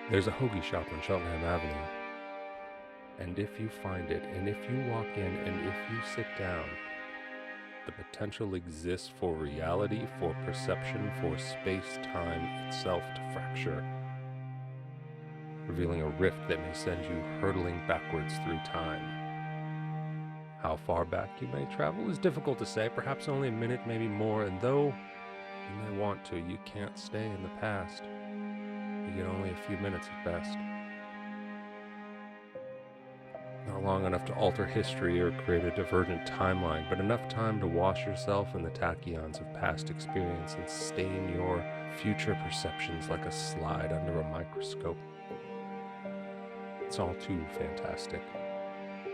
There's a Hoagie Shop on Cheltenham Avenue, and if you find it, and if you walk in, and if you sit down, the potential exists for reality, for perception, for space-time itself to fracture, revealing a rift that may send you hurtling backwards through time. How far back you may travel is difficult to say, perhaps only a minute, maybe more, and though you may want to, you can't stay in the past. You get only a few minutes at best. Not long enough to alter history or create a divergent timeline, but enough time to wash yourself in the tachyons of past experience and stain your future perceptions like a slide under a microscope. It's all too fantastic.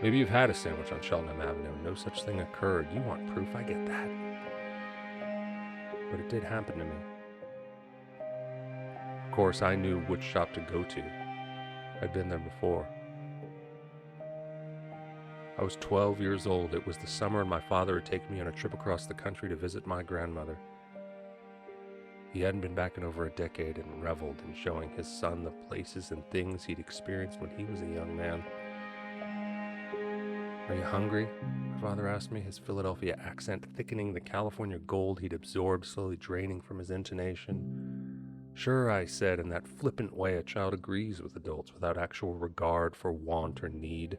Maybe you've had a sandwich on Cheltenham Avenue and no such thing occurred. You want proof, I get that. But it did happen to me. Of course, I knew which shop to go to. I'd been there before. I was 12 years old. It was the summer and my father had taken me on a trip across the country to visit my grandmother. He hadn't been back in over a decade and reveled in showing his son the places and things he'd experienced when he was a young man. "Are you hungry?" my father asked me, his Philadelphia accent thickening the California gold he'd absorbed, slowly draining from his intonation. "Sure," I said, in that flippant way a child agrees with adults without actual regard for want or need.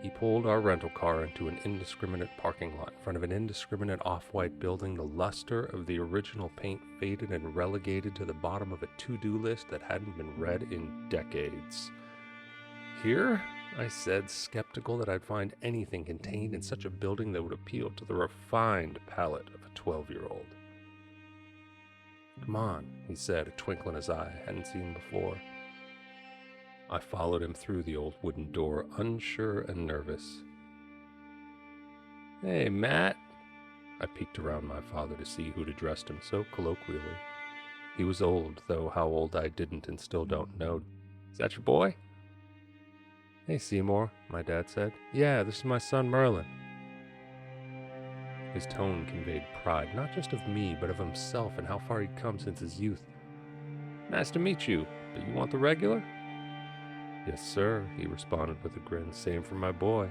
He pulled our rental car into an indiscriminate parking lot in front of an indiscriminate off-white building. The luster of the original paint faded and relegated to the bottom of a to-do list that hadn't been read in decades. "Here?" I said, skeptical that I'd find anything contained in such a building that would appeal to the refined palate of a 12-year-old. "Come on," he said, a twinkle in his eye I hadn't seen before. I followed him through the old wooden door, unsure and nervous. "Hey, Matt." I peeked around my father to see who'd addressed him so colloquially. He was old, though how old I didn't and still don't know. "Is that your boy?" "Hey, Seymour," my dad said. "Yeah, this is my son Merlin." His tone conveyed pride, not just of me, but of himself and how far he'd come since his youth. "Nice to meet you, but you want the regular?" "Yes, sir," he responded with a grin. "Same for my boy."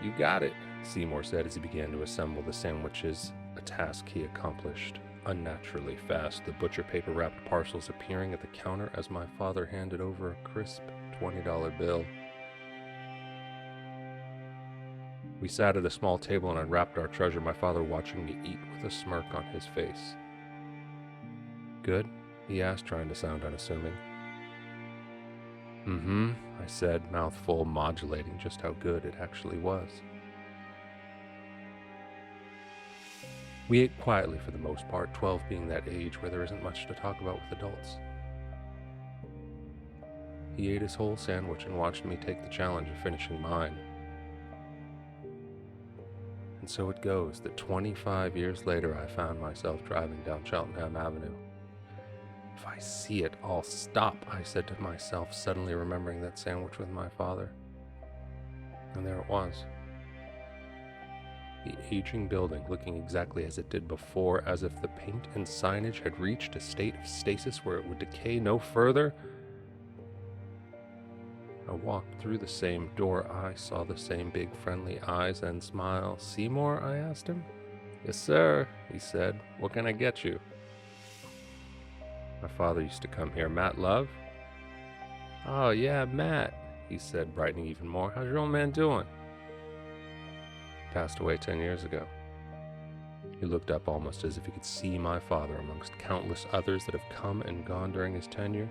"You got it," Seymour said as he began to assemble the sandwiches, a task he accomplished unnaturally fast, the butcher paper wrapped parcels appearing at the counter as my father handed over a crisp $20 bill. We sat at a small table and unwrapped our treasure, my father watching me eat with a smirk on his face. "Good?" he asked, trying to sound unassuming. "Mm-hmm," I said, mouth full, modulating just how good it actually was. We ate quietly for the most part, 12 being that age where there isn't much to talk about with adults. He ate his whole sandwich and watched me take the challenge of finishing mine. And so it goes that 25 years later I found myself driving down Cheltenham Avenue. "If I see it, I'll stop," I said to myself, suddenly remembering that sandwich with my father. And there it was. The aging building looking exactly as it did before, as if the paint and signage had reached a state of stasis where it would decay no further. I walked through the same door. I saw the same big friendly eyes and smile. "Seymour?" I asked him. "Yes, sir," he said. "What can I get you?" "My father used to come here. Matt Love?" "Oh, yeah, Matt," he said, brightening even more. "How's your old man doing?" "Passed away 10 years ago." He looked up almost as if he could see my father amongst countless others that have come and gone during his tenure.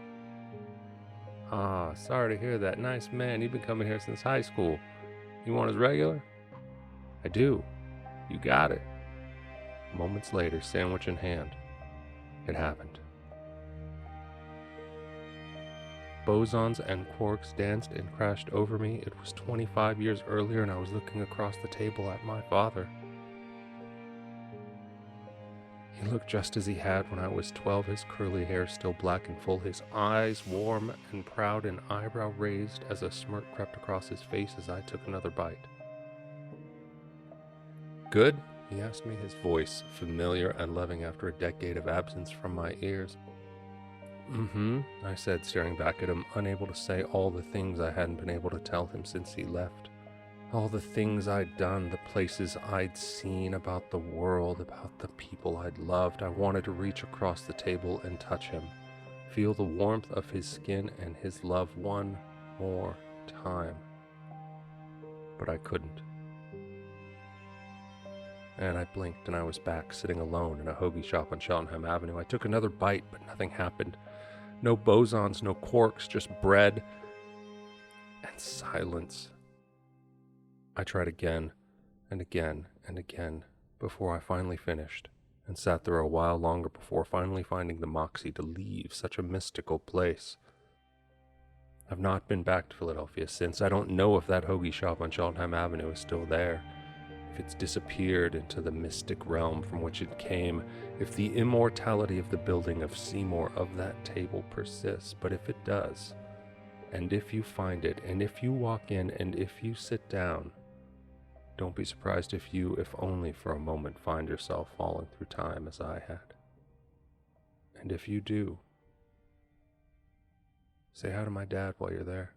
"Ah, sorry to hear that. Nice man. You've been coming here since high school. You want his regular?" "I do." "You got it." Moments later, sandwich in hand, it happened. Bosons and quarks danced and crashed over me. It was 25 years earlier and I was looking across the table at my father. He looked just as he had when I was 12, his curly hair still black and full, his eyes warm and proud, an eyebrow raised as a smirk crept across his face as I took another bite. "Good?" he asked me, his voice familiar and loving after a decade of absence from my ears. Mm-hmm, I said, staring back at him, unable to say all the things I hadn't been able to tell him since he left. All the things I'd done, the places I'd seen, about the world, about the people I'd loved. I wanted to reach across the table and touch him, feel the warmth of his skin and his love one more time. But I couldn't. And I blinked and I was back, sitting alone in a Hoagie Shop on Cheltenham Avenue. I took another bite, but nothing happened. No bosons, no quarks, just bread and silence. I tried again and again and again before I finally finished, and sat there a while longer before finally finding the moxie to leave such a mystical place. I've not been back to Philadelphia since. I don't know if that Hoagie Shop on Cheltenham Avenue is still there, if it's disappeared into the mystic realm from which it came, if the immortality of the building of Seymour of that table persists. But if it does, and if you find it, and if you walk in, and if you sit down, don't be surprised if you, if only for a moment, find yourself falling through time as I had. And if you do, say hi to my dad while you're there.